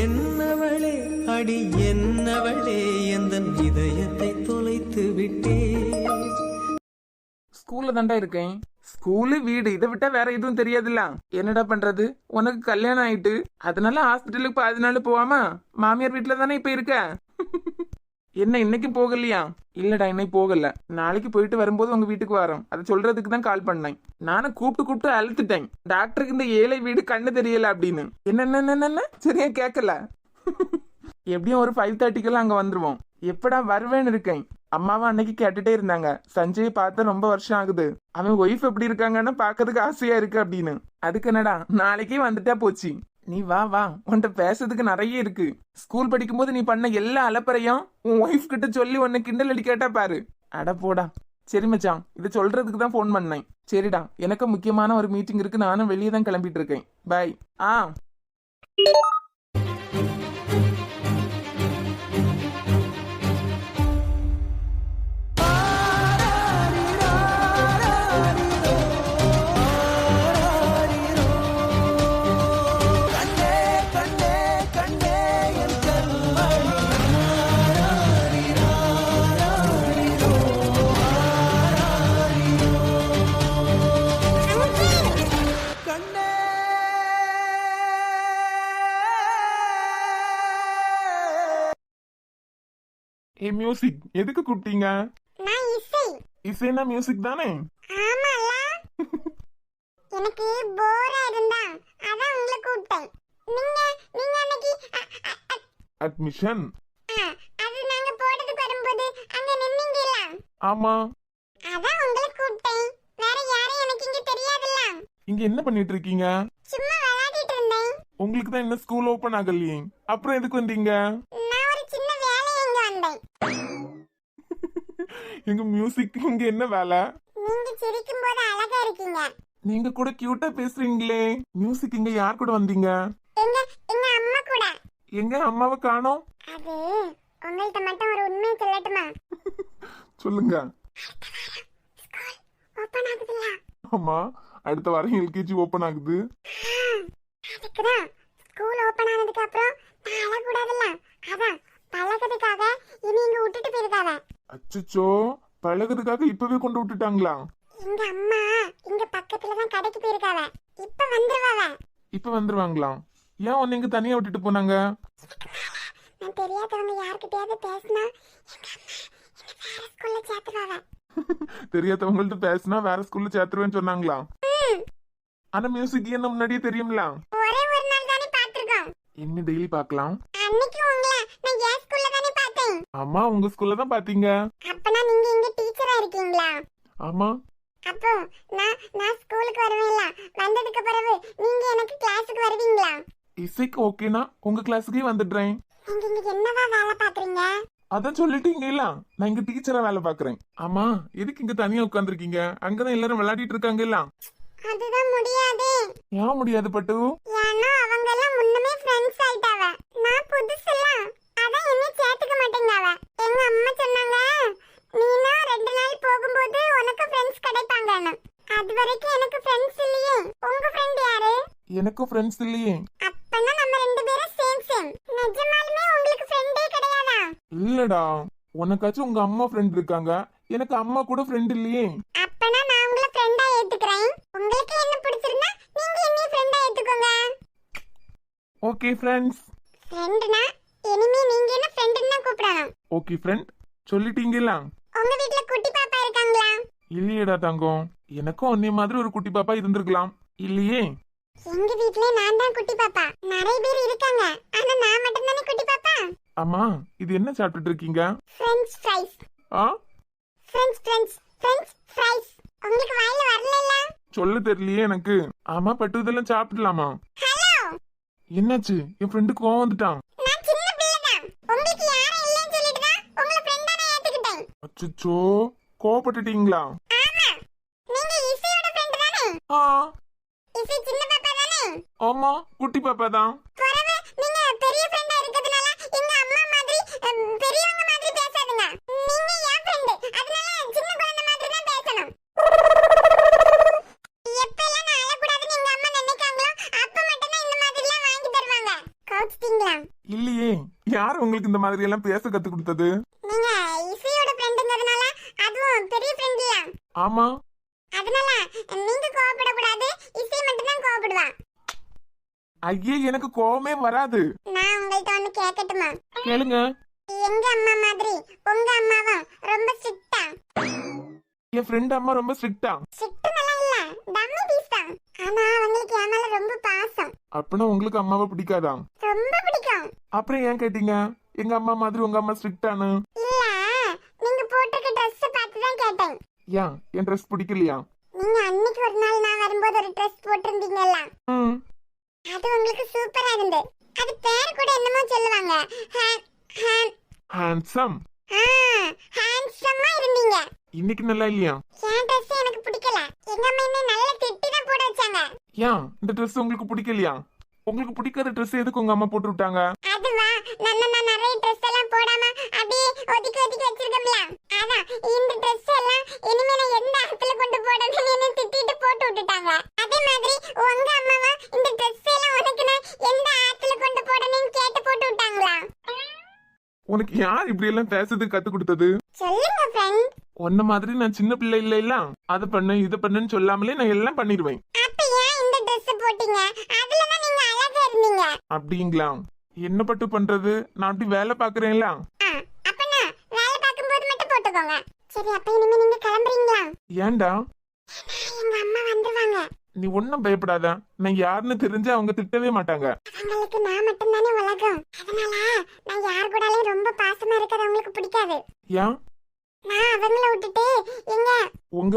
என்னவளே அடி என்னவளே எந்தன் இதயத்தை தொலைத்து விட்டே. ஸ்கூல்ல தாண்டா இருக்கேன். ஸ்கூலு வீடு இதை விட்டா வேற எதுவும் தெரியாதுல்ல. என்னடா பண்றது, உனக்கு கல்யாணம் ஆயிட்டு அதனால ஹாஸ்பிட்டலுக்கு பாதி நாள் போவாமா மாமியார் வீட்டுல தானே இப்ப இருக்க. என்ன இன்னைக்கு போகலையா? இல்லடா இன்னைக்கு போகல, நாளைக்கு போயிட்டு வரும்போது உங்க வீட்டுக்கு வரோம். அதை சொல்றதுக்கு தான் கால் பண்ணேன். நானும் கூப்பிட்டு அழுத்துட்டேன். டாக்டருக்கு இந்த ஏழை வீடு கண்ணு தெரியல அப்படின்னு. என்ன சரியா கேட்கல. எப்படியும் ஒரு 5:30 அங்க வந்துருவோம். எப்படா வருவேன்னு இருக்கேன். அம்மாவும் அன்னைக்கு கேட்டுட்டே இருந்தாங்க, சஞ்சய் பார்த்த ரொம்ப வருஷம் ஆகுது, அவன் ஒய்ஃப் எப்படி இருக்காங்கன்னு பாக்கிறதுக்கு ஆசையா இருக்கு அப்படின்னு. அதுக்கு என்னடா நாளைக்கே வந்துட்டா போச்சு. நீ வா வா, உன்கிட்ட பேசுறதுக்கு நிறைய இருக்கு. ஸ்கூல் படிக்கும் போது நீ பண்ண எல்லா அலப்பறையும் உன் ஒய்ஃப் கிட்ட சொல்லி உன்னை கிண்டல் அடி கேட்டா பாரு. அட போடா. சரி மச்சான், இதை சொல்றதுக்கு தான் போன் பண்ணேன். சரிடா, எனக்கு முக்கியமான ஒரு மீட்டிங் இருக்கு, நானும் வெளியே தான் கிளம்பிட்டு இருக்கேன். பாய். ஏ மியூசிக் எதுக்கு கூப்பிட்டீங்க? நான் இசை. இசைனா மியூசிக் தானே? ஆமால. எனக்கு போரா இருந்தா அதான் உங்களை கூப்பிட்டேன். நீங்க அன்னைக்கு அட்மிஷன் அது நாங்க போறதுக்கு வரும்போது அங்க நின்னீங்கல. ஆமா, அதான் உங்களை கூப்பிட்டேன். வேற யாரும் எனக்கு இங்க தெரியாதுல்ல. இங்க என்ன பண்ணிட்டு இருக்கீங்க? சும்மா விளையாடிட்டு இருந்தேன். உங்களுக்கு தான் இன்னும் ஸ்கூல் ஓபன் ஆகலையே, அப்புறம் எதுக்கு வந்தீங்க? நான் ஒரு சின்ன வேலையா இங்க வந்தேன். எங்க மியூசிக் இங்க என்ன வேலை? நீங்க சிரிக்கும் போது அழகா இருக்கீங்க. நீங்க கூட கியூட்டா பேசுறீங்களே. மியூசிக் இங்க யார் கூட வந்தீங்க? எங்க அம்மா கூட. எங்க அம்மாவை காணோம்? அது உங்கள்ட்ட மட்டும் ஒரு உண்மையை சொல்லட்டுமா? சொல்லுங்க. ஸ்கூல் ஓபன் ஆகுதுல. ஆமா, அடுத்த வாரம் எல்கேஜி ஓபன் ஆகுது. அதுக்குதான் ஸ்கூல் ஓபன் ஆனதுக்கு அப்புறம் நான் அழக்கூடாதுல்ல, அதான் பழகிறதுக்காக இனி இங்க விட்டுட்டு போயிருக்காவ. அச்சச்சோ, பழகிறதுக்காக இப்பவே கொண்டு விட்டுட்டாங்களா? எங்க அம்மா இங்க பக்கத்துல தான் கடைக்கு போயிருக்காவ. இப்ப வந்துருவாவ. இப்ப வந்துருவாங்களா? ஏன் உன்னை இங்க தனியா விட்டுட்டு போனாங்க? நான் தெரியாதவங்க யார்கிட்டயாவது பேசினா எங்க அம்மா வேற ஸ்கூல்ல சேர்த்துவாவ. தெரியாதவங்கள்ட்ட பேசினா வேற ஸ்கூல்ல சேர்த்துருவேன்னு சொன்னாங்களா? ஆனா மியூசிக் என்ன முன்னாடியே தெரியும்ல. ஒரே ஒரு நாள் தானே பாத்துறோம். என்ன டெய்லி பார்க்கலாம்? அன்னைக்கு உங்களை நான் ஏன் ஸ்கூல்ல தானே பார்த்தேன். ஆமா, உங்க ஸ்கூல்ல தான் பாத்தீங்க. அப்பனா நீங்க இங்க டீச்சரா இருக்கீங்களா? ஆமா. அப்போ நான் ஸ்கூலுக்கு வருவேன்ல, வந்ததுக்கு பிறகு நீங்க எனக்கு கிளாஸுக்கு வருவீங்களா? இசைக்கு ஓகேனா உங்க கிளாஸுக்கே வந்துடுறேன். நீங்க இங்க என்னவா வேலை பாக்குறீங்க? அதான் சொல்லிட்டீங்களா, நான் இங்க டீச்சரா வேலை பாக்குறேன். ஆமா, எதுக்கு இங்க தனியா உட்கார்ந்துருக்கீங்க? அங்கதான் எல்லாரும் விளையாடிட்டு இருக்காங்கல்ல. அதுதான் முடியாது. ஏன் முடியாது பட்டு? ஏன்னா அவங்க எல்லாம் முன்னமே ஃப்ரெண்ட்ஸ் ஆயிட்டாவ. நான் புதுசுல, அதான் என்ன சேர்த்துக்க மாட்டேங்காவ. எங்க அம்மா சொன்னாங்க, நீனா 2 நாள் போகும்போது உனக்கு ஃப்ரெண்ட்ஸ் கிடைப்பாங்கன்னு. அது வரைக்கும் எனக்கு ஃப்ரெண்ட்ஸ் இல்லையே. உங்க ஃப்ரெண்ட் யாரு? எனக்கும் ஃப்ரெண்ட்ஸ் இல்லையே. அப்பனா நம்ம 2 பேரும் சேம். நிஜமாலுமே உங்களுக்கு ஃப்ரெண்டே கிடையாதா? இல்லடா, உனக்காச்சும் உங்க அம்மா ஃப்ரெண்ட் இருக்காங்க, எனக்கு அம்மா கூட ஃப்ரெண்ட் இல்லையே. அப்பனா நான் உங்களை ஃப்ரெண்டா ஏத்துக்கிறேன். உங்களுக்கு என்ன பிடிச்சிருந்தா நீங்க என்னைய ஃப்ரெண்டா ஏத்துக்கோங்க. Okay friends. ஃப்ரெண்ட்னா இனிமே நீங்க என்ன ஃப்ரெண்ட்னா கூப்பிடணும். ஓகே ஃப்ரெண்ட் சொல்லிட்டீங்களா? உங்க வீட்ல குட்டி பாப்பா இருக்காங்களா? இல்லையேடா தங்கம், எனக்கும் உன்னை மாதிரி ஒரு குட்டி பாப்பா இருந்திருக்கலாம். இல்லையே. எங்க வீட்ல நான் தான் குட்டி பாப்பா. நிறைய பேர் இருக்காங்க, ஆனா நான் மட்டும் தானே குட்டி பாப்பா. அம்மா, இது என்ன சாப்பிட்டுட்டு இருக்கீங்க? French fries. ஆ, ஃப்ரெஞ்ச் ஃப்ரைஸ். உங்களுக்கு வாயில வரலல? சொல்ல தெரியலையே எனக்கு. ஆமா பட்டு, இதெல்லாம் சாப்பிடலாமா? ஹலோ, என்னாச்சு? என் ஃப்ரெண்டு கோவம் வந்துட்டான். நான் சின்ன பிள்ளை தான். உங்களுக்கு யாரும் இல்லன்னு சொல்லிட்டு தான் உங்களை ஃப்ரெண்டா நான் ஏத்துக்கிட்டேன். அச்சச்சோ, கோவப்பட்டுட்டீங்களா? ஆமா, நீங்க இசையோட ஃப்ரெண்ட் தானே? ஆ, இசை சின்ன பாப்பா தானே? ஆமா, குட்டி பாப்பா தான். பரவே, நீங்க பெரிய ஃப்ரெண்டா இருக்கிறதுனால எங்க அம்மா மாதிரி பெரியவங்க மாதிரி பேசாதீங்க. நீங்க என் ஃப்ரெண்ட், அதனால சின்ன குழந்தை மாதிரி தான் பேசணும். எப்பெல்லாம் நான் அழக்கூடாதுன்னு எங்க அம்மா நினைக்காங்களோ அப்ப மட்டும் தான் இந்த மாதிரிலாம் வாங்கி தருவாங்க. கவுச்சிட்டீங்களா? இல்லையே, யார் உங்களுக்கு இந்த மாதிரி எல்லாம் பேச கத்து கொடுத்தது? நீங்க இசையோட ஃப்ரெண்டுங்கிறதுனால அதுவும் பெரிய ஃப்ரெண்டியா? ஆமா. அதனால நீங்க கோவப்படக்கூடாது, இசை மட்டும் தான் கோவப்படுவா. ஐயே, எனக்கு கோவமே வராது. நான் உங்கள்ட்ட ஒண்ணு கேட்கட்டுமா? கேளுங்க. எங்க அம்மா மாதிரி உங்க அம்மாவா ரொம்ப ஸ்ட்ரிக்ட்டா? என் ஃப்ரெண்ட் அம்மா ரொம்ப ஸ்ட்ரிக்ட்டா? ஸ்ட்ரிக்ட்னெல்லாம் இல்ல, டம்மி பீஸ் தான். ஆனா அவங்களுக்கு என் மேல ரொம்ப பாசம். அப்பனா உங்களுக்கு அம்மாவை பிடிக்காதா? ரொம்ப பிடிக்கும். அப்புறம் ஏன் கேட்டீங்க எங்க அம்மா மாதிரி உங்க அம்மா ஸ்ட்ரிக்ட்டானு? இல்ல, நீங்க போட்டிருக்க Dress பார்த்து தான் கேட்டேன். ஏன் என் ட்ரெஸ் பிடிக்கலையா? நீங்க அன்னைக்கு ஒரு நாள் நான் வரும்போது ஒரு Dress போட்டிருந்தீங்கல்ல, ம். அது உங்களுக்கு சூப்பரா இருந்து. அது பேர் கூட என்னமோ சொல்லுவாங்க. ஹேண்ட்ஸம். ஹேண்ட்ஸமா இருந்தீங்க. இன்னைக்கு நல்லா இல்லையா? என் Dress எனக்கு பிடிக்கல. எங்க அம்மா என்ன நல்ல திட்டி தான் போட வச்சாங்க. ஏன் இந்த ட்ரெஸ் உங்களுக்கு பிடிக்கலையா? உங்களுக்கு பிடிக்காத ட்ரெஸ் எதுக்கு உங்க அம்மா போட்டு விட்டாங்க? அதுவா, நான் நிறைய Dress எல்லாம் போடாம அப்படியே ஒதுக்கி ஒதுக்கி வச்சிருக்கேன்ல, அதான் இந்த Dress எல்லாம் இனிமே நான் எந்த இடத்துல கொண்டு போடணும்னு என்ன திட்டிட்டு போட்டு விட்டுட்டாங்க. அதே மாதிரி உங்க அம்மாவா இந்த Dress எல்லாம் உனக்கு நான் எந்த இடத்துல கொண்டு போடணும்னு கேட்டு போட்டு விட்டாங்களா? உனக்கு யார் இப்படி எல்லாம் பேசுறதுக்கு கத்து கொடுத்தது? சொல்லுங்க ஃப்ரெண்ட். உன்ன மாதிரி நான் சின்ன பிள்ளை இல்ல இல்ல, அதை பண்ணு இதை பண்ணுன்னு சொல்லாமலே நான் எல்லாம் பண்ணிடுவேன். அப்ப ஏன் இந்த Dress போட்டீங்க? அதுல தான் நீங்க அழகா இருந்தீங்க. அப்படிங்களா? என்ன பட்டு பண்றது, நான் அப்படி வேலை பாக்குறேன்ல. அப்பனா வேலை பார்க்கும்போது மட்டும் போட்டுக்கோங்க. சரி, அப்ப இனிமே நீங்க கிளம்புறீங்களா? ஏன்டா? எங்க அம்மா வந்துருவாங்க. நீ ஒன்னும் பயப்படாத, நான் யாருன்னு தெரிஞ்சு அவங்க திட்டவே மாட்டாங்க. அவங்களுக்கு நான் மட்டும் தானே உலகம். அதனால நான் யார் கூடயும் ரொம்ப பாசமா இருக்கிறது அவங்களுக்கு பிடிக்காது. ஏன்? நான் அவங்கள விட்டுட்டு எங்க உங்க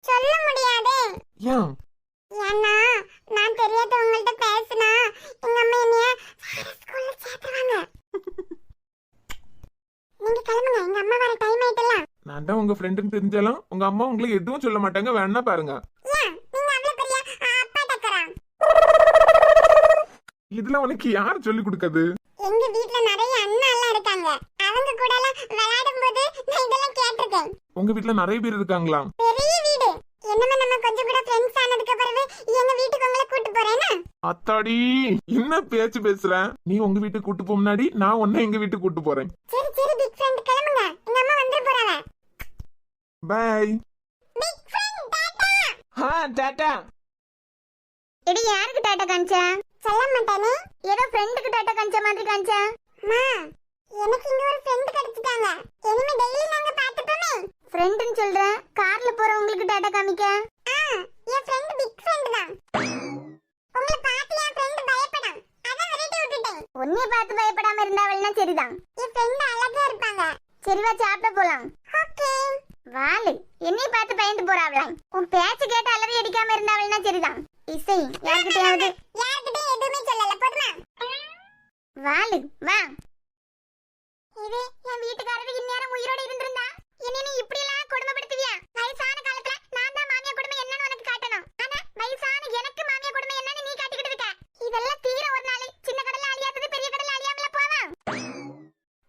சொல்ல முடியாதே. ஏன்? ஏன்னா நான் தெரியாதவங்கள்ட்ட பேசினா எங்க அம்மா என்னைய ஸ்கூல்ல சேர்த்துவாங்க. நீங்க கிளம்புங்க, எங்க அம்மா வர டைம் ஆயிட்டல. நான் தான் உங்க ஃப்ரெண்டுன்னு தெரிஞ்சாலும் உங்க அம்மா உங்களை எதுவும் சொல்ல மாட்டாங்க, வேணா பாருங்க. ஏன் நீங்க அவ்வளவு பெரிய அப்பா டக்கரா? இதுல உனக்கு யார் சொல்லி கொடுக்கறது? எங்க வீட்ல நிறைய அண்ணா எல்லாம் இருக்காங்க. அவங்க கூட எல்லாம் விளையாடும் போது நான் இதெல்லாம் கேட்டிருக்கேன். உங்க வீட்ல நிறைய பேர் இருக்காங்களா? பெரிய வீடு. என்னமா நம்ம கொஞ்சம் கூட ஃப்ரெண்ட்ஸ் ஆனதுக்கு பிறகு எங்க வீட்டுக்கு உங்களை கூட்டி போறேனா? அத்தாடி, என்ன பேச்சு பேசுற? நீ உங்க வீட்டுக்கு கூட்டு போ, முன்னாடி நான் உன்னை எங்க வீட்டுக்கு கூட்டு போறேன். சரி சரி பிக் ஃப்ரெண்ட், கிளம்புங்க, எங்க அம்மா வந்து போறாங்க. Bye. Big friend tata. Tata. எடி யாருக்கு டாடா காஞ்சா? சொல்ல மாட்டானே, ஏதோ ஃப்ரெண்டுக்கு டாடா காஞ்ச மாதிரி காஞ்சா. அம்மா, எனக்கு இங்க ஒரு ஃப்ரெண்ட் கிடைச்சிட்டாங்க. இனிமே டெய்லி நாங்க பாத்துப்போமே. ஃப்ரெண்ட்னு சொல்றேன், கார்ல போறவங்களுக்கு டாடா காமிக்க. என் ஃப்ரெண்ட் பிக் ஃப்ரெண்ட் தான். உங்களை பார்த்து என் ஃப்ரெண்ட் பயப்படாம், அதான் விரட்டி விட்டுட்டேன். உன்னை பார்த்து பயப்படாம இருந்தாவள்னா சரிதான். என் ஃப்ரெண்ட் அழகா இருப்பாங்க. சரி வா, சாப்பிட போலாம். ஓகே. வாலு, என்னை பார்த்து பயந்து போறாவளாம். உன் பேச்சு கேட்டு அலறி அடிக்காம இருந்தாவள்னா சரிதான். இசை யார்கிட்டயாவது எதுவுமே சொல்லல, போதுமா? வாலு வா. இது என் வீட்டுக்காரரு இந்நேரம் உயிரோட இருந்திருந்தா என்ன நீ இப்படி எல்லாம் கொடுமைப்படுத்துவியா? வயசான காலத்துல நான் தான் மாமியா கொடுமை என்னன்னு உனக்கு காட்டணும். ஆனா வயசான எனக்கு மாமியா கொடுமை என்னன்னு நீ காட்டிக்கிட்டு இருக்க. இதெல்லாம் தீர ஒரு நாள் சின்ன கடல்ல அழியாதது பெரிய கடல்ல அழியாமல போவான்.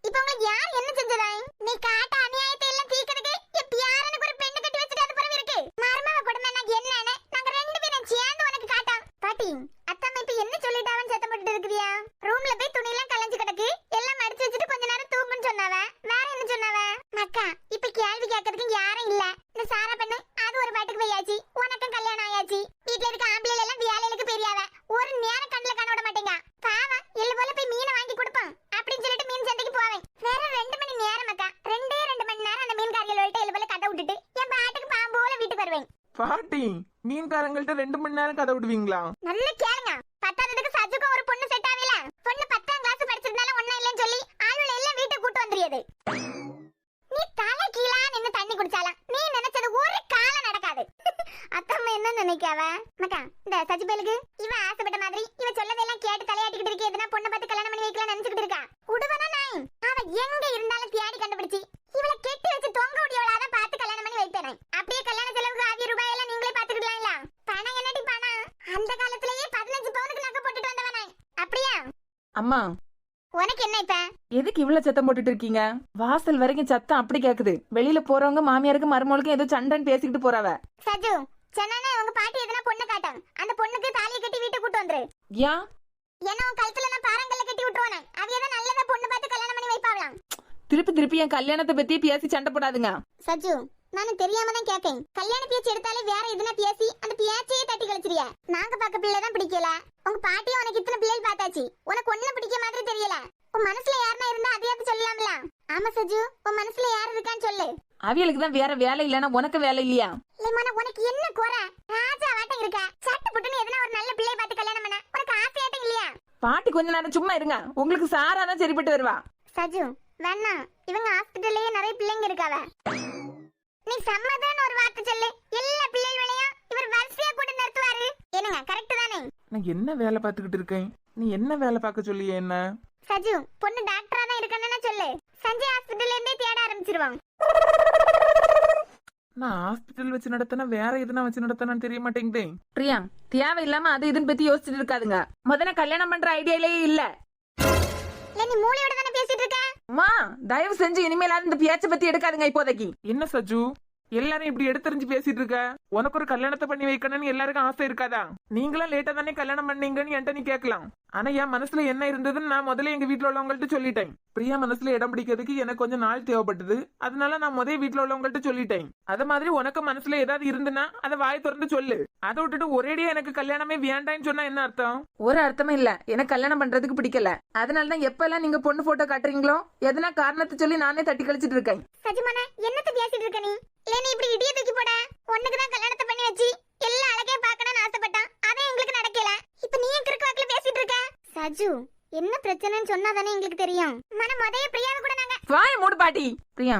இப்போ உங்களுக்கு யார் என்ன செஞ்சதா? நீ காட்ட அநியாயத்தை எல்லாம் தீக்கிறதுக்கு எப்பயாரனுக்கு ஒரு பெண்ணு கட்டி வச்சிட்டு அது புறவு இருக்கு. மர்மவ கொடுமைனா என்னன்னு நாங்க ரெண்டு பேரும் சேர்ந்து உனக்கு காட்டோம். பாட்டி, அத்தம்மா இப்ப என்ன சொல்லிட்டாவன்னு சத்தம் போட்டுட்டு இருக்குதியா? ரூம்ல போய் துணி எல்லாம் கலஞ்சு கிடக்கு, எல்லாம் மடிச்சு வச்சுட்டு கொஞ்ச நேரம் தூங்குன்னு சொன்னாவ. வேற என்ன சொன்னாவ? மக்கா, இப்ப கேள்வி கேட்கறதுக்கு யாரும் இல்ல. இந்த சாரா பண்ணு அது ஒரு பாட்டுக்கு போயாச்சு, உனக்கும் கல்யாணம் ஆயாச்சு. வீட்டுல இருக்க ஆம்பளைல எல்லாம் வேலைகளுக்கு பெரியாவ. ஒரு நேரம் கண்ணுல காண விட மாட்டேங்க. பாவம், எள்ளு போல போய் மீனை வாங்கி கொடுப்போம் அப்படின்னு சொல்லிட்டு மீன் சந்தைக்கு போவேன். வேற 2 மணி நேரம் மக்கா, 2 மணி நேரம் அந்த மீன் காரியல்கிட்ட எள்ளு போல கதை விட்டுட்டு என் பாட்டுக்கு பாம்பு போல வீட்டுக்கு வருவேன். பாட்டி, மீன்காரங்கள்ட்ட 2 மணி நேரம் கதை விடுவீங்களா? நல்ல கேளுங்க. பத்தாததுக்கு சஜுக்கும் ஒரு பொண்ணு செட் ஆகல. பொண்ணு 10ஆம் கிளாஸ் படிச்சிருந்தால ஒண்ணா இல்லன்னு சொல்லி ஆளுல எல்லாம் வீட்டுக்கு கூட்டு வந்துறியது. நீ தலை கீழா நின்னு தண்ணி குடிச்சாலாம் நீ நினைச்சது ஒரு காலம் நடக்காது. அத்தம்மா என்ன நினைக்காவ? மக்கா, இந்த சஜிபேலுக்கு இவ ஆசைப்பட்ட மாதிரி இவ சொல்லதெல்லாம் கேட்டு தலையாட்டிக்கிட்டு இருக்கே, எதனா பொண்ணை பார்த்து கல்யாணம் பண்ணி வைக்கலாம் நினைச்சுக்கிட்டு இருக்கா. உடுவனா நாய், அவ எங்க இருந்தாலும் தேடி கண்டுபிடிச்சி இவளை கெட்டி வச்சு தொங்க உடையவளாதான் பார்த்து கல்யாணம் பண்ணி வைப்பேன். அப்படியே கல்யாண செலவுக்கு ஆகிய ரூபாய் எல்லாம் நீங்களே பாத்துக்கிடலாம்ல. பணம் என்னடி பணம்? அந்த காலத்திலேயே 15 பவுனுக்கு நகை போட்டுட்டு வந்தவனே. அப்படியா? அம்மா, உனக்கு என்ன இப்ப? எதுக்கு இவ்வளவு சத்தம் போட்டுட்டு இருக்கீங்க? வாசல் வரைக்கும் சத்தம் அப்படி கேக்குது. வெளியில போறவங்க மாமியாருக்கும் மருமகளுக்கும் ஏதோ சண்டைன்னு பேசிக்கிட்டு போறாவ. சஜு, சொன்னானே உங்க பாட்டி எதனா பொண்ணு காட்டும், அந்த பொண்ணுக்கு தாலியை கட்டி வீட்டுக்கு கூட்டு வந்துரு. ஏன்? ஏன்னா உன் கழுத்துல நான் பாறாங்கல்ல திருப்பி திருப்பி என் கல்யாணத்தை பத்தி பேசி சண்டை போடாதுங்க. சஜு, நானும் தெரியாம தான் கேக்கேன். கல்யாண பேச்சு எடுத்தாலே வேற எதுனா பேசி அந்த பேச்சையே தட்டி கழிச்சிரியா. நாங்க பார்க்க பிள்ளை தான் பிடிக்கல. உங்க பாட்டியும் உனக்கு இத்தனை பிள்ளைகள் பார்த்தாச்சு, உனக்கு ஒண்ணு பிடிக்க மாதிரி தெரியல. உன் மனசுல யாருன்னா இருந்தா அதையாவது சொல்லலாம்ல. ஆமா சஜு, உன் மனசுல யாரு இருக்கான்னு சொல்லு. அவியலுக்கு தான் வேற வேலை இல்லைன்னா உனக்கு வேலை இல்லையா? இல்லம்மா, உனக்கு என்ன குறை? ராஜா வாட்டம் இருக்க, சட்டு புட்டுன்னு எதுனா ஒரு நல்ல பிள்ளையை பார்த்து கல்யாணம் பண்ண உனக்கு ஆசையாட்டம் இல்லையா? பாட்டி கொஞ்ச நேரம் சும்மா இருங்க, உங்களுக்கு சாரா தான் சரிப்பட்டு வருவா. சஜு வேணாம், இவங்க ஹாஸ்பிட்டல்லயே நிறைய பிள்ளைங்க இருக்காவ. நீ சம்மதம்னு ஒரு வார்த்தை சொல்லு, எல்லா பிள்ளைகளையும் இவர் வரிசையா கூட நிறுத்துவாரு. என்னங்க, கரெக்ட் தானே? நான் என்ன வேலை பார்த்துக்கிட்டு இருக்கேன், நீ என்ன வேலை பார்க்க சொல்லியே என்ன? சஜு, பொண்ணு டாக்டரா தான் இருக்கானேன்னா சொல்லு, சஞ்சய் ஹாஸ்பிட்டல்ல இருந்தே தேட ஆரம்பிச்சிருவான். நான் ஹாஸ்பிட்டல் வச்சு நடத்தினா வேற எதுனா வச்சு நடத்தினான்னு தெரிய மாட்டேங்குதே. பிரியா, தேவையில்லாம அது இதுன்னு பத்தி யோசிச்சுட்டு இருக்காதுங்க. முதல்ல கல்யாணம் பண்ற ஐடியாலேயே இல்ல. இல்ல, நீ மூளையோட தானே பேசிட்டு இருக்க? அம்மா, தயவு செஞ்சு இனிமேலாவது இந்த பேச்சை பத்தி எடுக்காதுங்க இப்போதைக்கு. என்ன சஜு, எல்லாரும் இப்படி எடுத்தறிஞ்சு பேசிட்டு இருக்க? உனக்கு ஒரு கல்யாணத்தை பண்ணி வைக்கணும்னு எல்லாருக்கும் ஆசை இருக்காதா? நீங்களும் லேட்டா தானே கல்யாணம் பண்ணீங்கன்னு என்கிட்ட நீ கேட்கலாம். ஆனா என் மனசுல என்ன இருந்ததுன்னு நான் முதல்ல எங்க வீட்டுல உள்ளவங்கள்ட்ட சொல்லிட்டேன். பிரியா மனசுல இடம் பிடிக்கிறதுக்கு எனக்கு கொஞ்சம் நாள் தேவைப்பட்டது, அதனால நான் முதல் வீட்டுல உள்ளவங்கள்ட்ட சொல்லிட்டேன். அத மாதிரி உனக்கு மனசுல ஏதாவது இருந்துன்னா அதை வாய் திறந்து சொல்லு. அதை விட்டுட்டு ஒரேடியா எனக்கு கல்யாணமே வேண்டான்னு சொன்னா என்ன அர்த்தம்? ஒரு அர்த்தமும் இல்ல. எனக்கு கல்யாணம் பண்றதுக்கு பிடிக்கல. அதனாலதான் எப்ப எல்லாம் நீங்க பொண்ணு போட்டோ காட்டுறீங்களோ எதனா காரணத்தை சொல்லி நானே தட்டி கழிச்சிட்டு இருக்கேன். சஜுமான, என்னத்த பேசிட்டு இருக்க நீ? இல்ல, நீ இப்படி இடிய தூக்கி போட. உனக்கு தான் கல்யாணத்தை பண்ணி வச்சு எல்லா அழகே பார்க்கணும்னு ஆசைப்பட்டான், அதே எங்களுக்கு நடக்கல. இப்ப நீ ஏன் கிறுக்கு வாக்குல பேசிட்டு இருக்க? சஜு, என்ன பிரச்சனைன்னு சொன்னா தானே எங்களுக்கு தெரியும். மன முதல்ல பிரியாவை கூட நாங்க வாய மூடு பாட்டி. பிரியா,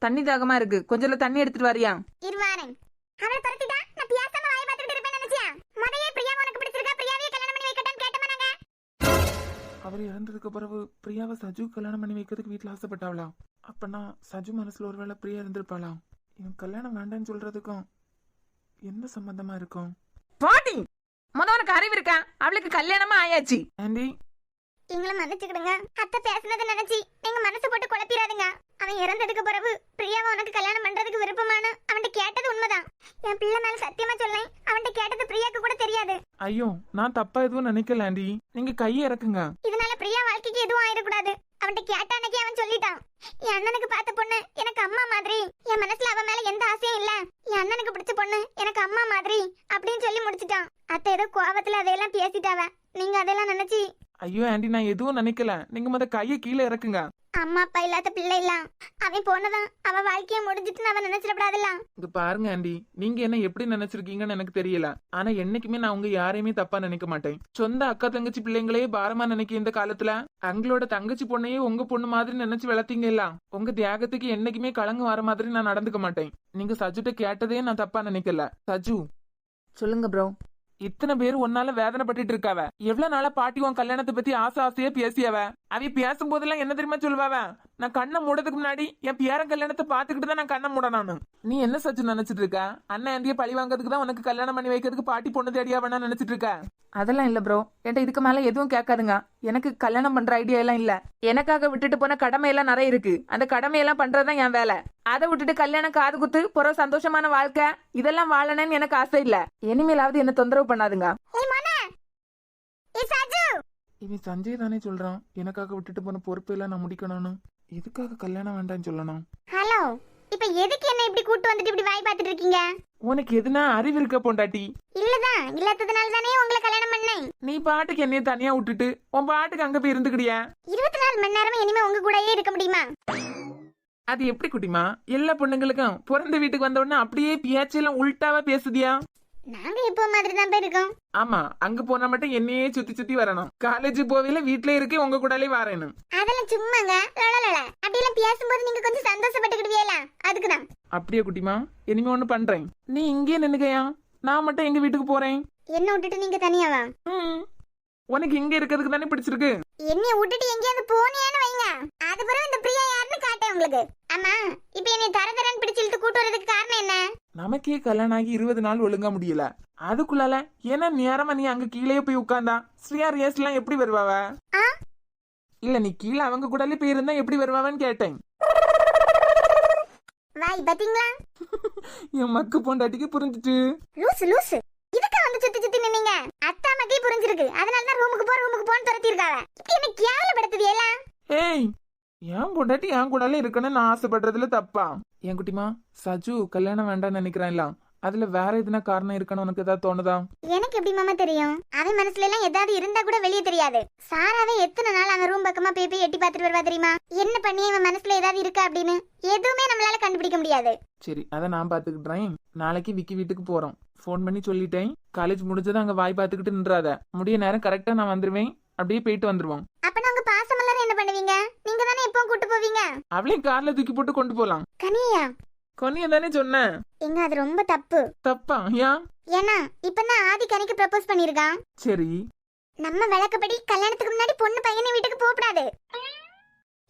தண்ணி தாகமா இருக்கு, கொஞ்சம் தண்ணி எடுத்துட்டு வரியா? இருவாரேன். அவளை துரத்திட்டா நான் பேசாம வாயை பார்த்துட்டு இருப்பேன்னு நினைச்சியா? முதல்ல பிரியாவை உனக்கு பிடிச்சிருக்கா, பிரியாவையே கல்யாணம் பண்ணி வைக்கட்டான்னு கேட்டோமா நாங்க? அவர் இறந்ததுக்கு பிறகு பிரியாவை சஜு கல்யாணம் பண்ணி வைக்கிறதுக்கு வீட்டுல ஆசைப்பட்டாவளா? அப்பனா சஜு மனசுல ஒருவேளை பிரியா இருந்திருப்பாளா? இவன் கல்யாணம் வேண்டான்னு சொல்றதுக்கும் என்ன சம்பந்தமா இருக்கும்? பாட்டி, உனக்கு அறிவு இருக்கா? அவளுக்கு கல்யாணமா ஆயாச்சு. ஆண்டி, எங்களை மன்னிச்சுக்கிடுங்க. அத்தை பேசுனதை நினைச்சு நீங்க மனசு போட்டு குழப்பிடாதுங்க. அவன் இறந்ததுக்கு பிறகு பிரியாவை உனக்கு கல்யாணம் பண்றதுக்கு விருப்பமான அவன்கிட்ட கேட்டது உண்மைதான். என் பிள்ளை மேல சத்தியமா சொல்லேன், அவன்கிட்ட கேட்டது பிரியாக்கு கூட தெரியாது. ஐயோ, நான் தப்பா எதுவும் நினைக்கல ஆண்டி, நீங்க கையை இறக்குங்க. இதனால பிரியா வாழ்க்கைக்கு எதுவும் ஆயிடக்கூடாது. அவன்கிட்ட கேட்ட அன்னைக்கு அவன் சொல்லிட்டான், என் அண்ணனுக்கு பார்த்த பொண்ணு எனக்கு அம்மா மாதிரி, என் மனசுல அவன் மேல எந்த ஆசையும் இல்ல, என் அண்ணனுக்கு பிடிச்ச பொண்ணு எனக்கு அம்மா மாதிரி அப்படின்னு சொல்லி முடிச்சிட்டான். அத்தை ஏதோ கோவத்துல அதையெல்லாம் பேசிட்டாவ. நீங்க அதெல்லாம் நினைச்சு ஐயோ ஆண்டி, நான் எதுவும் நினைக்கல, நீங்க முத கையை கீழே இறக்குங்க. அம்மா அப்பா இல்லாத பிள்ளை இல்ல, அவன் போனதான் அவ வாழ்க்கைய முடிஞ்சிட்டு அவன் நினைச்சிடப்படாதுல்ல. இங்க பாருங்க ஆண்டி, நீங்க என்ன எப்படி நினைச்சிருக்கீங்கன்னு எனக்கு தெரியல. ஆனா என்னைக்குமே நான் உங்க யாரையுமே தப்பா நினைக்க மாட்டேன். சொந்த அக்கா தங்கச்சி பிள்ளைங்களே பாரமா நினைக்க இந்த காலத்துல அவங்களோட தங்கச்சி பொண்ணையே உங்க பொண்ணு மாதிரி நினைச்சு வளர்த்தீங்க இல்ல. உங்க தியாகத்துக்கு என்னைக்குமே கலங்கு வர மாதிரி நான் நடந்துக்க மாட்டேன். நீங்க சஜுட்ட கேட்டதே நான் தப்பா நினைக்கல. சஜு, சொல்லுங்க ப்ரோ. இத்தனை பேர் ஒன்னால வேதனைப்பட்டு இருக்காவ. எவ்வளவு நாளா பாட்டி உன் கல்யாணத்தை பத்தி ஆசை ஆசையா பேசியவ. அவ பேசும் போதெல்லாம் என்ன தெரியுமா சொல்லுவாவ? நான் கண்ணை மூடதுக்கு முன்னாடி என் பேரன் கல்யாணத்தை பாத்துக்கிட்டு தான் நான் கண்ணை மூடணும். நீ என்ன சச்சு நினைச்சிட்டு இருக்க? அண்ணன் ஆண்டிய பழி வாங்கிறதுக்கு தான் உனக்கு கல்யாணம் பண்ணி வைக்கிறதுக்கு பாட்டி பொண்ணு தேடியா வேணா நினைச்சிட்டு இருக்க? அதெல்லாம் இல்ல ப்ரோ, என்கிட்ட இதுக்கு மேல எதுவும் கேட்காதுங்க. எனக்கு கல்யாணம் பண்ற ஐடியா எல்லாம் இல்ல. எனக்காக விட்டுட்டு போன கடமை எல்லாம் நிறைய இருக்கு. அந்த கடமையெல்லாம் பண்றதுதான் என் வேலை. அதை விட்டுட்டு கல்யாணம், காது குத்து, பிற சந்தோஷமான வாழ்க்கை இதெல்லாம் வாழணும்னு எனக்கு ஆசை இல்ல. இனிமேலாவது என்ன தொந்தரவு பண்ணாதுங்க. இவன் சஞ்சய் தானே சொல்றான் எனக்காக விட்டுட்டு போன பொறுப்பு எல்லாம் நான் முடிக்கணும்னு. எதுக்காக கல்யாணம் வேண்டாம்னு சொல்லணும்? ஹலோ, இப்ப எதுக்கு என்ன இப்படி கூட்டு வந்துட்டு இப்படி வாய் பார்த்துட்டு இருக்கீங்க? உனக்கு எதுனா அறிவு இருக்க பொண்டாட்டி? இல்லதான், இல்லாததுனால தானே உங்களை கல்யாணம் பண்ணேன். நீ பாட்டுக்கு என்னைய தனியா விட்டுட்டு உன் பாட்டுக்கு அங்க போய் இருந்துக்கிடியா? 24 மணி நேரமும் இனிமே உங்க கூடயே இருக்க முடியுமா? அது எப்படி குட்டிமா? எல்லா பொண்ணுங்களுக்கும் பிறந்த வீட்டுக்கு வந்த உடனே அப்படியே பேச்செல்லாம் உள்டாவா பேசுதியா? நாங்க இப்போ மாதிரி தான் போய் இருக்கோம். ஆமா, அங்க போனா மட்டும் என்னையே சுத்தி சுத்தி வரணும். காலேஜ் போவையில வீட்ல இருக்கே உங்க கூடலே வரேன்னு. அதெல்லாம் சும்மாங்க. லலலல அப்படி எல்லாம் பேசும்போது நீங்க கொஞ்சம் சந்தோஷப்பட்டுக்கிடுவீல, அதுக்குதான். அப்படியே குட்டிமா, இனிமே ஒண்ணு பண்றேன். நீ இங்கே நின்னுக்கையா, நான் மட்டும் எங்க வீட்டுக்கு போறேன். என்ன விட்டுட்டு நீங்க தனியாவா? உனக்கு இங்க இருக்கிறதுக்கு தானே பிடிச்சிருக்கு. என்னைய விட்டுட்டு எங்கேயாவது போனேன்னு வைங்க, அது பிறகு இந்த பிரியா யாருன்னு காட்டேன் உங்களுக்கு. ஆமா, இப்ப என்னைய தரதரன்னு பிடிச்சிட்டு கூட்டு வரதுக்கு காரணம் என்ன? நமக்கே கல்யாணம் ஆகி 20 நாள் ஒழுங்கா முடியல. அதுக்குள்ளால ஏன்னா நேரமா நீ அங்க கீழே போய் உட்கார்ந்தா ஸ்ரீயா ரேஸ் எல்லாம் எப்படி வருவாவ? இல்ல, நீ கீழே அவங்க கூடலே போயிருந்தா எப்படி வருவாவன்னு கேட்டேன். வாய் பாத்தீங்களா? என் மக்கு பொண்டாட்டிக்கு புரிஞ்சிட்டு. லூசு லூசு, இதுக்கு வந்து சுத்தி சுத்தி நின்னீங்க. அத்தா மக்கே புரிஞ்சிருக்கு, அதனாலதான் ரூமுக்கு போன்னு துரத்தி இருக்காவ. என்ன கேவலப்படுத்துது எல்லாம். ஏய், என் பொண்டாட்டி என் கூடால இருக்கணும்னு நான் ஆசைப்படுறதுல தப்பா? என் குட்டிமா, சஜு கல்யாணம் வேண்டாம்னு நினைக்கிறான்ல, அதுல வேற எதுனா காரணம் இருக்கான்னு உனக்கு ஏதாவது தோணுதா? எனக்கு எப்படி மாமா தெரியும்? அவன் மனசுல எல்லாம் ஏதாவது இருந்தா கூட வெளியே தெரியாது. சாராவே எத்தனை நாள் அந்த ரூம் பக்கமா போய் எட்டி பார்த்துட்டு வருவா தெரியுமா? என்ன பண்ணி இவன் மனசுல ஏதாவது இருக்கா அப்படின்னு எதுவுமே நம்மளால கண்டுபிடிக்க முடியாது. சரி, அதை நான் பாத்துக்கிட்டேன். நாளைக்கு விக்கி வீட்டுக்கு போறோம். ஃபோன் பண்ணி சொல்லிட்டேன். காலேஜ் முடிஞ்சதும் அங்க வாய் பார்த்துக்கிட்டு நின்றாத. முடிய நேரம் கரெக்டா நான் வந்துருவேன். அப்படியே போயிட்டு வந்துருவோம். அப்ப நாங்க பாசமலர் என்ன பண்ணுவீங்க? நீங்க தானே எப்பவும் கூட்டு போவீங்க. அவளையும் கார்ல தூக்கி போட்டு கொண்டு போலாம். கனியா, கொன்னிய தானே சொன்னேன். எங்க அது ரொம்ப தப்பு. தப்பா? ஏன்? ஏன்னா இப்பதான் ஆதி கனிக்கு ப்ரப்போஸ் பண்ணிருக்கான். சரி, நம்ம வழக்கப்படி கல்யாணத்துக்கு முன்னாடி பொண்ணு பையனை வீட்டுக்கு போகக்கூடாது.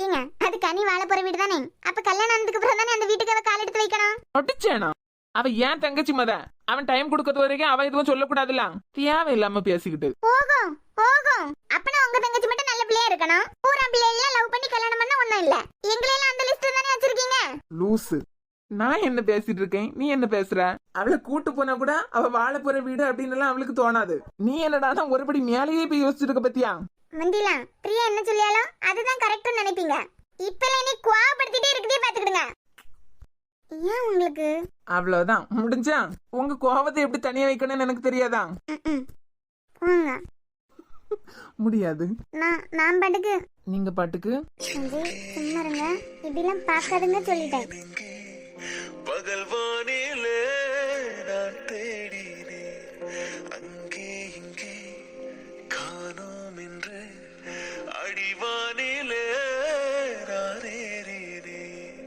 ஏங்க, அது கனி வாழ போற வீடு தானே. அப்ப கல்யாணம் ஆனதுக்கு அப்புறம் தானே அந்த வீட்டுக்கு அவ கால் எடுத்து வைக்கணும். அடிச்சேனா? அவ ஏன் தங்கச்சி மத? அவன் டைம் கொடுக்கறது வரைக்கும் அவ எதுவும் சொல்லக்கூடாதுல. தேவையில்லாம பேசிக்கிட்டு போகும் போகும். அப்பனா உங்க தங்கச்சி மட்டும் நல்ல பிள்ளையா இருக்கணும். பூரா பிள்ளையெல்லாம் லவ் பண்ணி கல்யாணம் பண்ண ஒண்ணும் இல்ல. எங்களையெல்லாம் அந்த லிஸ்ட் தானே வச்சிருக்கீங்க. லூசு. நான் என்ன பேசிட்டு இருக்கேன், நீ என்ன பேசுற? அவளை கூட்டு போனா கூட அவ வாழ போற வீடு அப்படின்னு எல்லாம் அவளுக்கு தோணாது. நீ என்னடா ஒருபடி மேலேயே போய் யோசிச்சிருக்க பத்தியா? மந்திலா பிரியா என்ன சொல்லியாலும் அதுதான் கரெக்ட்னு நினைப்பீங்க. இப்பெல்லாம் நீ கோவப்படுத்திட்டே இருக்கதே பாத்துக்கிடுங்க. ஏன் உங்களுக்கு? அவ்வளவுதான் முடிஞ்சா? உங்க கோவத்தை எப்படி தனியா வைக்கணும்னு எனக்கு தெரியாதா? போங்க. முடியாது. நான் பாட்டுக்கு. நீங்க பாட்டுக்கு. சும்மா இருங்க. இப்படிலாம் பார்க்காதுங்க சொல்லிட்டேன். பகல் வானிலே நான் தேடினேன், அங்கே இங்கே காணோம் என்று அடிவானிலே நான் ஏறினேன்.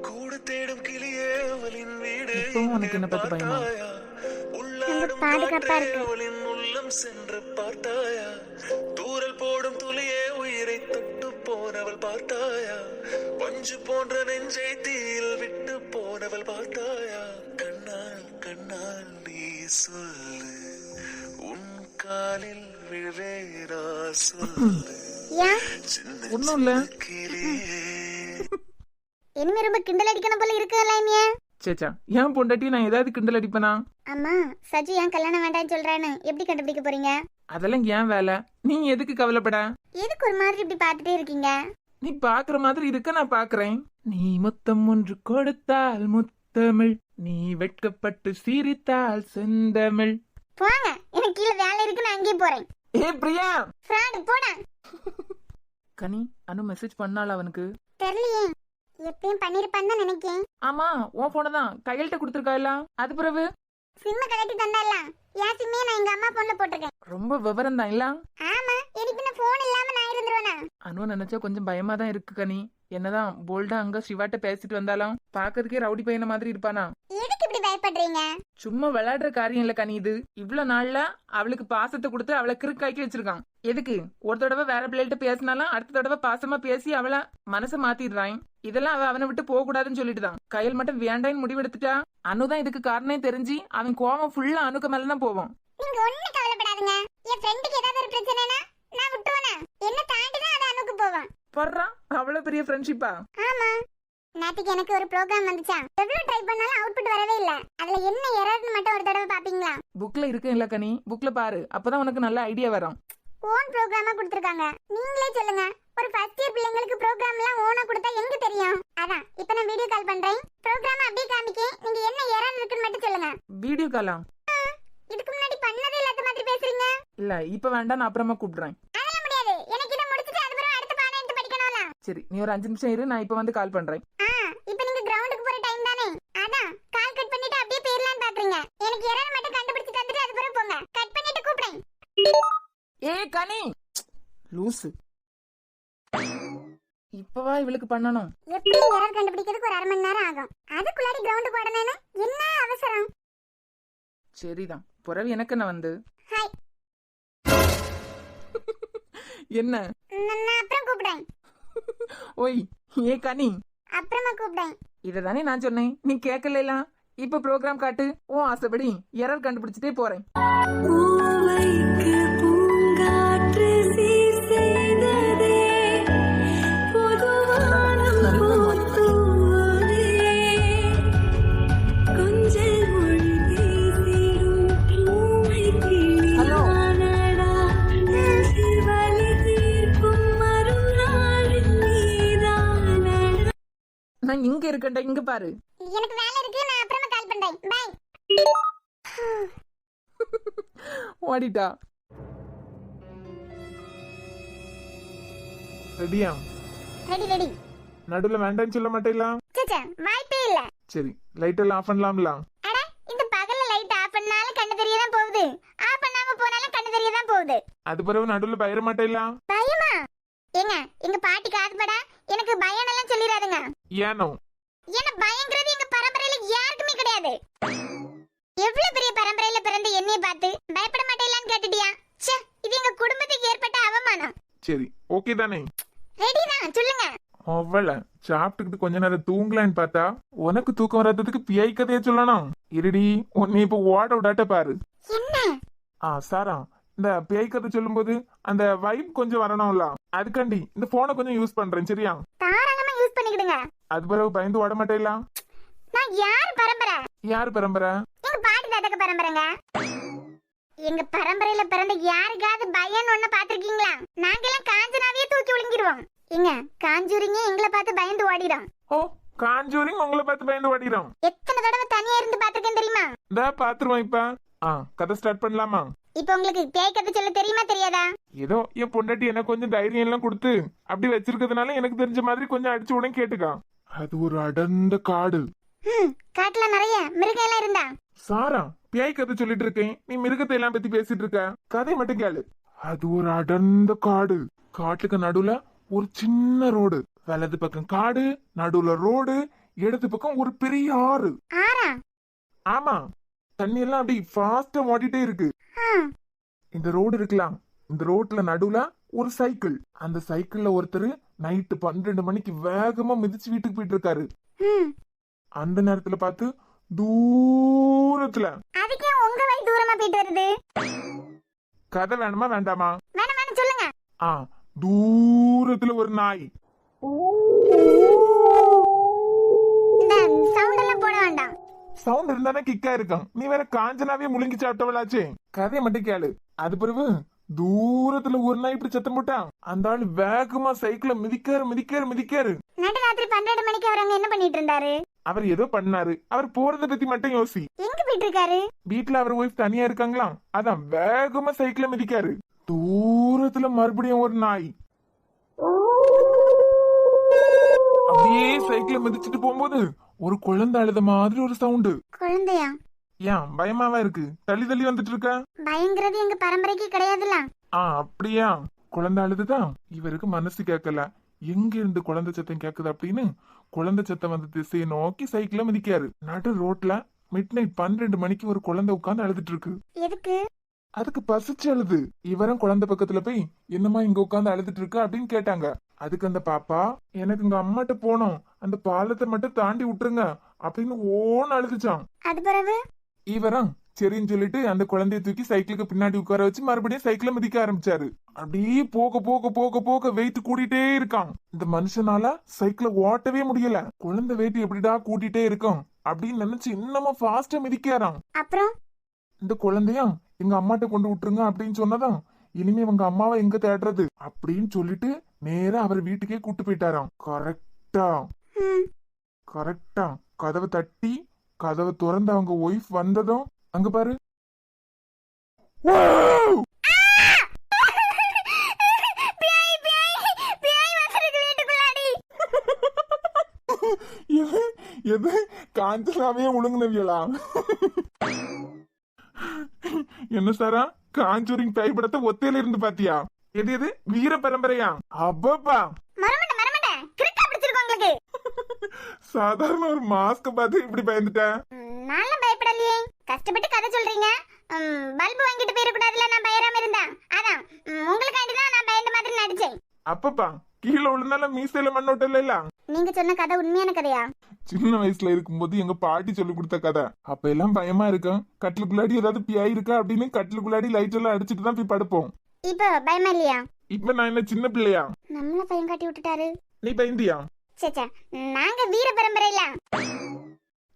கூட தேடும் கிளியே அவளின் வீடு உனக்கு என்ன பத்தி பயமா? உள்ளாடும் காற்றே அவளின் உள்ளம் சென்று பார்த்தாயா? தூரல் போடும் துளியே உயிரை தொட்டு போனவள் பார்த்தாயா? பஞ்சு போன்ற நெஞ்சை தீயில் விட்டு போனவள் பார்த்தாயா? கண்ணால் கண்ணால் நீ சொல்லு, உன் காலில் விழவேரா சொல்லு. ஒண்ணும் இல்ல. இனிமே ரொம்ப கிண்டல் அடிக்கணும் போல இருக்குல்ல இனிய. சேச்சா, ஏன் பொண்டாட்டி நான் ஏதாவது கிண்டல் அடிப்பனா? அம்மா, சஜி ஏன் கல்யாணம் வேண்டாம்னு சொல்றான்னு எப்படி கண்டுபிடிக்க போறீங்க? அதெல்லாம் ஏன் வேலை. நீ எதுக்கு கவலைப்பட? எதுக்கு ஒரு மாதிரி இப்படி பார்த்துட்டே இருக்கீங்க? நீ பாக்குற மாதிரி இருக்க, நான் பாக்குறேன். நீ முத்தம் ஒன்று கொடுத்தால் முத்தமிழ், நீ வெட்கப்பட்டு சிரித்தால் செந்தமிழ். போங்க, எனக்கு கீழே வேலை இருக்கு, நான் அங்கேயே போறேன். ஏ பிரியா, ஃப்ராட் போடா. கனி அனு மெசேஜ் பண்ணால அவனுக்கு? தெரியலையே, எப்பயும் பண்ணிருப்பான்னு தான் நினைக்கேன். ஆமா, உன் போன தான் கையெழுத்த கொடுத்துருக்கா. அது பிறகு சிம்ம கலட்டி தந்தால, என் சிம்மே நான் எங்க அம்மா போன்ல போட்டிருக்கேன். ரொம்ப விவரம் தான் இல்ல? ஆமா, எனக்கு பின்ன போன் இல்லாம நான் இருந்துருவேனா? அனு நினைச்சா கொஞ்சம் பயமா தான் இருக்கு கனி. என்னதான் போல்டா அங்க சிவாட்ட பேசிட்டு வந்தாலும் பாக்கிறதுக்கே ரவுடி பையன மாதிரி இருப்பானா? எதுக்கு இப்படி பயப்படுறீங்க? சும்மா விளையாடுற காரியம் இல்ல கனி இது. இவ்வளவு நாள்ல அவளுக்கு பாசத்தை கொடுத்து அவளை கிறுக்காக்கி வச்சிருக்கான். எதுக்கு? ஒரு தடவை வேற பிள்ளைகிட்ட பேசினாலும் அடுத்த தடவை பாசமா பேசி அவளை மனசை மாத்திடுறான். இதெல்லாம் அவ அவனை விட்டு போக கூடாதுன்னு சொல்லிட்டு தான் கையில் மட்டும் வேண்டான்னு முடிவெடுத்துட்டா. அனுதான் இதுக்கு காரணம் தெரிஞ்சு அவன் கோவம் ஃபுல்லா அணுக்க மேலதான் போவோம். நீங்க ஒண்ணும் கவலைப்படாதீங்க. என் ஃப்ரெண்டுக்கு ஏதாவது ஒரு பிரச்சனைனா நான் விட்டுருவேனா? என்ன தாண்டி தான் அது அணுக்கு போவான். பர்றா, அவ்வளவு பெரிய ஃப்ரெண்ட்ஷிப்பா? ஆமா, நேத்துக்கு எனக்கு ஒரு ப்ரோக்ராம் வந்துச்சா. எவ்வளவு ட்ரை பண்ணாலும் அவுட்புட் வரவே இல்ல. அதுல என்ன எரர்னு மட்டும் ஒரு தடவை பாப்பீங்களா? புக்ல இருக்கு இல்ல கனி, புக்ல பாரு, அப்பதான் உனக்கு நல்ல ஐடியா வரும். ஓன் ப்ரோக்ராமா கொடுத்திருக்காங்க. நீங்களே சொல்லுங்க, ஒரு ஃபர்ஸ்ட் இயர் பிள்ளைங்களுக்கு ப்ரோக்ராம் எல்லாம் ஓனா கொடுத்தா எங்க தெரியும்? அதான் இப்ப நான் வீடியோ கால் பண்றேன். ப்ரோக்ராம் அப்படியே காமிக்கே, நீங்க என்ன எரர் இருக்குன்னு மட்டும் சொல்லுங்க. வீடியோ காலா? இதுக்கு முன்னாடி பண்ணதே இல்லாத மாதிரி பேசுறீங்க. இல்ல இப்ப வேண்டாம், நான் அப்புறமா கூப்பிடுறேன். அதெல்லாம் முடியாது, எனக்கு இத முடிச்சிட்டு அதுக்கப்புறம் அடுத்த பாடம் எடுத்து படிக்கணும்ல. சரி, நீ ஒரு 5 நிமிஷம் இரு, நான் இப்ப வந்து கால் பண்றேன். இப்ப நீங்க கிரவுண்டுக்கு போற டைம் தானே, அதான் கால் கட் பண்ணிட்டு அப்படியே பேர்லாம் பாக்குறீங்க. எனக்கு எரர் மட்டும் கண்டுபிடிச்சு தந்துட்டு அதுக்கப்புறம் போங்க. கட் பண்ணிட்டு கூப்பிடுறேன். ஏ கனி, லூசு. இப்பவா இவளுக்கு பண்ணணும்? எப்படி எரர் கண்டுபிடிக்கிறதுக்கு ஒரு 1/2 மணி நேரம் ஆகும். அதுக்குள்ளாடி கிரவுண்டுக்கு ஓடனேன்னு என்ன அவசரம்? சரிதான், புறவு எனக்கு என்ன வந்து? ஹாய். என்ன? நான் அப்புறம் கூப்பிடுறேன். ஓய், ஏ கனி, அப்புறமா கூப்பிடுறேன். இததானே நான் சொன்னேன், நீ கேட்கல. இப்ப ப்ரோக்ராம் காட்டு. ஓ ஆசைப்படி எரர் கண்டுபிடிச்சிட்டே போறேன். நான் இங்க இருக்கேன்டா, இங்க பாரு. எனக்கு வேலை இருக்கு, நான் அப்புறமா கால் பண்றேன். பை. ஓடிட்டா. ரெடியா? Ready ready. நடுவுல வேண்டாம்னு சொல்ல மாட்டேங்களா? சச்சா வாய்ப்பே இல்ல. சரி, லைட் எல்லாம் ஆஃப் பண்ணலாம்ல? அட இந்த பகல்ல லைட் ஆஃப் பண்ணாலும் கண்ணு தெரியதான் போகுது, ஆஃப் பண்ணாம போனாலும் கண்ணு தெரியதான் போகுது. அது பிறகு நடுவுல பயிர மாட்டேங்களா? பயமா? ஏங்க எங்க பாட்டி காதுபடா எனக்கு பயம் எல்லாம் சொல்லிராதுங்க. ஏனோ? ஏன்னா பயங்கிறது எங்க பரம்பரையில யாருக்குமே கிடையாது. எவ்வளவு பெரிய பரம்பரையில பிறந்த என்னைய பார்த்து பயப்பட மாட்டேலான்னு கேட்டுட்டியா? ச்சே, இது எங்க குடும்பத்துக்கு ஏற்பட்ட அவமானம். சரி, ஓகே தானே? ரெடி தான், சொல்லுங்க. அவ்வள சாப்பிட்டுக்கிட்டு கொஞ்ச நேரம் தூங்கலான்னு பார்த்தா உனக்கு தூக்கம் வராததுக்கு பிஐ கதைய சொல்லணும். இருடி, உன்னை இப்ப ஓட விடாட்ட பாரு. என்ன? சாரா, இந்த பிஐ கதை சொல்லும் போது அந்த வைப் கொஞ்சம் வரணும்ல, அதுக்காண்டி இந்த போனை கொஞ்சம் யூஸ் பண்றேன். சரியா? தாராளமா யூஸ் பண்ணிக்கிடுங்க. அது பிறகு பயந்து ஓட மாட்டேங்களா? நான் யார் பரம்பரை? யார் பரம்பரை? எங்க பாட்டி தாத்தக்க பரம்பரைங்க. எங்க பரம்பரையில பிறந்த யாருக்காவது பயம் ஒண்ணு பாத்திருக்கீங்களா? நாங்கெல்லாம் காஞ்சனாவே தூக்கி விழுங்கிடுவோம். எங்க காஞ்சூரிங்க எங்களை பார்த்து பயந்து ஓடிடும். ஓ, காஞ்சூரிங் உங்களை பார்த்து பயந்து ஓடிடும். எத்தனை தடவை தனியா இருந்து பாத்திருக்கேன் தெரியுமா? இந்த பாத்துருவோம். இப்ப கதை ஸ்டார்ட் பண்ணலாமா? இப்ப உங்களுக்கு பேய் கதை சொல்ல தெரியுமா தெரியாதா? ஏதோ என் பொண்டாட்டி எனக்கு கொஞ்சம் தைரியம் எல்லாம் கொடுத்து அப்படி வச்சிருக்கிறதுனால எனக்கு தெரிஞ்ச மாதிரி கொஞ்சம் அடிச்சு உடனே கேட்டுக்கா. அது ஒரு அடர்ந்த காடு. காட்டுல நிறைய மிருகம் எல்லாம் இருந்தா. சாரா, பேய் கதை சொல்லிட்டு இருக்கேன், நீ மிருகத்தை எல்லாம் பத்தி பேசிட்டு இருக்க. கதை மட்டும் கேளு. அது ஒரு அடர்ந்த காடு. காட்டுக்கு நடுவுல ஒரு சின்ன ரோடு. வலது பக்கம் காடு, நடுவுல ரோடு, இடது பக்கம் ஒரு பெரிய ஆறு. ஆறா? ஆமா, தண்ணி எல்லாம் அப்படி ஃபாஸ்டா ஓடிட்டே இருக்கு. இந்த ரோடு இருக்கலாம். இந்த ரோட்ல நடுவுல ஒரு சைக்கிள். அந்த சைக்கிள்ல ஒருத்தர் நைட்டு 12 மணிக்கு வேகமா மிதிச்சு வீட்டுக்கு போயிட்டு இருக்காரு. அந்த நேரத்துல பார்த்து தூரத்துல. அதுக்கே உங்க வழி தூரமா போயிட்டு வருது. கதை வேணுமா வேண்டாமா? வேணாம் வேணாம், சொல்லுங்க. தூரத்துல ஒரு நாய். இந்த சவுண்ட் எல்லாம் போட வேண்டாம். சவுண்ட் இருந்தானே கிக்கா இருக்கும். நீ வேற காஞ்சனாவே முழுங்கி சாப்பிட்டவளாச்சே. கதையை மட்டும் கேளு. அது பிறகு தூரத்துல ஒரு நாய் இப்படி சத்தம் போட்டான். அந்த ஆள் வேகமா சைக்கிள மிதிக்காரு மிதிக்காரு மிதிக்காரு. நடுராத்திரி 12 மணிக்கு அவர் அங்க என்ன பண்ணிட்டு இருந்தாரு? அவர் ஏதோ பண்ணாரு. அவர் போறத பத்தி மட்டும் யோசி. எங்க போயிட்டு இருக்காரு? வீட்டுல அவர் ஒய்ஃப் தனியா இருக்காங்களாம். அதான் வேகமா சைக்கிள மிதிக்காரு. தூரத்துல மறுபடியும் ஒரு நாய் அப்படியே சைக்கிள மிதிச்சிட்டு போகும்போது ஒரு குழந்தை அழுத மாதிரி ஒரு சவுண்டு. குழந்தையா? ஏன் பயமாவா இருக்கு? தள்ளி தள்ளி வந்துட்டு இருக்க? பயங்கிறது எங்க பரம்பரைக்கு கிடையாதுல்ல. அப்படியா? குழந்தை அழுதுதான். இவருக்கு மனசு கேட்கல. எங்க இருந்து குழந்தை சத்தம் கேக்குது அப்படின்னு குழந்தை சத்தம் வந்த திசையை நோக்கி சைக்கிள மிதிக்காரு. நடு ரோட்ல மிட் நைட் 12 மணிக்கு ஒரு குழந்தை உட்கார்ந்து அழுதுட்டு இருக்கு. எதுக்கு? அதுக்கு பசிச்சு அழுது. இவரும் குழந்தை பக்கத்துல போய் என்னமா இங்க உட்கார்ந்து அழுதுட்டு இருக்கு அப்படின்னு கேட்டாங்க. அதுக்கு அந்த பாப்பா, எனக்கு இங்க அம்மாட்ட போனோம், அந்த பாலத்தை மட்டும் தாண்டி விட்டுருங்க அப்படின்னு ஓன்னு அழுதுச்சான். அது பிறகு இவரும் சரின்னு சொல்லிட்டு அந்த குழந்தைய தூக்கி சைக்கிளுக்கு பின்னாடி உட்கார வச்சு மறுபடியும் சைக்கிள மிதிக்க ஆரம்பிச்சாரு. அப்படியே போக போக போக போக வெயிட் கூட்டிட்டே இருக்கான். இந்த மனுஷனால சைக்கிள ஓட்டவே முடியல. குழந்தை வெயிட் எப்படிடா கூட்டிட்டே இருக்கும் அப்படின்னு நினைச்சு இன்னமும் ஃபாஸ்டா மிதிக்காராம். அப்புறம் இந்த குழந்தையா எங்க அம்மாட்ட கொண்டு விட்டுருங்க அப்படின்னு சொன்னதான், இனிமே உங்க அம்மாவை எங்க தேடுறது அப்படின்னு சொல்லிட்டு நேரா அவர் வீட்டுக்கே கூட்டு போயிட்டாராம். கரெக்டா கதவை தட்டி கதவை திறந்து அவங்க ஒய்ஃப் வந்ததும் அங்க பாரு, எது காஞ்சனாவே ஒழுங்குனவியலா? என்ன சாரா, காஞ்சூரிங் பேய் படத்தை ஒத்தையில இருந்து பாத்தியா? எது எது வீர பரம்பரையா? அப்பப்பா, சாதாரண ஒரு மாஸ்க பார்த்து இப்படி பயந்துட்டேன். நான் பயப்படலையே. கஷ்டப்பட்டு கதை சொல்றீங்க. பல்பு வாங்கிட்டு போயிட கூடாதுல, நான் பயராம இருந்தேன். அதான் உங்களுக்காண்டி தான் நான் பயந்த மாதிரி நடிச்சேன். அப்பப்பா, கீழே விழுந்தாலும் மீசையில மண்ணோட்டம் இல்ல. நீங்க சொன்ன கதை உண்மையான கதையா? சின்ன வயசுல இருக்கும்போது எங்க பாட்டி சொல்லி கொடுத்த கதை. அப்ப எல்லாம் பயமா இருக்கும். கட்டிலுக்குள்ளாடி ஏதாவது பியாய் இருக்கா அப்படின்னு கட்டிலுக்குள்ளாடி லைட் எல்லாம் அடிச்சுட்டு தான் போய் படுப்போம். இப்ப பயமா இல்லையா? இப்ப நான் என்ன சின்ன பிள்ளையா? நம்மள பயம் காட்டி விட்டுட்டாரு. நீ பயந்தியா? சேச்சா, நாங்க வீர பரம்பரையில.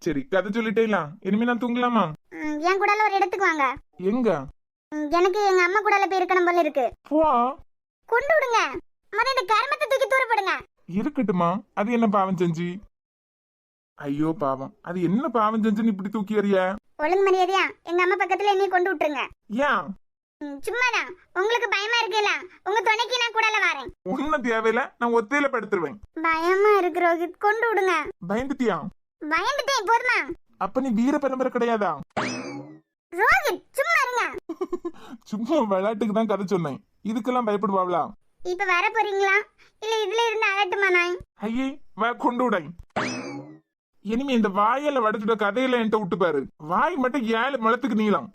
சரி, கதை சொல்லிட்டேலாம். இனிமே நான் தூங்கலாமா? என் கூடால ஒரு இடத்துக்கு வாங்க. எங்க? எனக்கு எங்க அம்மா கூடால போய் இருக்கணும் போல இருக்கு. போ. கொண்டு விடுங்க. முதல்ல இந்த கர்மத்தை தூக்கி தூர போடுங்க. இருக்கட்டுமா, அது என்ன பாவம் செஞ்சு? ஐயோ பாவம், அது என்ன பாவம் செஞ்சுன்னு இப்படி தூக்கி எறிய? ஒழுங்கு மரியாதையா எங்க அம்மா பக்கத்துல என்னைய கொண்டு விட்டுருங்க. ஏன்? சும்மாதான், உங்களுக்கு பயமா இருக்குல்ல, உங்க துணைக்கு நான் கூடல வரேன். ஒன்னும் தேவையில்ல, நான் ஒத்தையில படுத்துருவேன். பயமா இருக்கு ரோஹித், கொண்டு விடுங்க. பயந்துட்டியா? பயந்துட்டேன், போதுமா? அப்ப நீ வீர பரம்பரை கிடையாதா? ரோஹித் சும்மா இருங்க. சும்மா விளையாட்டுக்கு தான் கதை சொன்னேன், இதுக்கெல்லாம் பயப்படுவாங்களா? இப்ப வர போறீங்களா இல்ல இதுல இருந்து அலட்டுமா நாய்? ஐயே வா, கொண்டு விடை. இனிமே இந்த வாயால வடச்சுட கதையில என்கிட்ட விட்டு பாரு. வாய் மட்டும் 7 முழத்துக்கு நீளம்.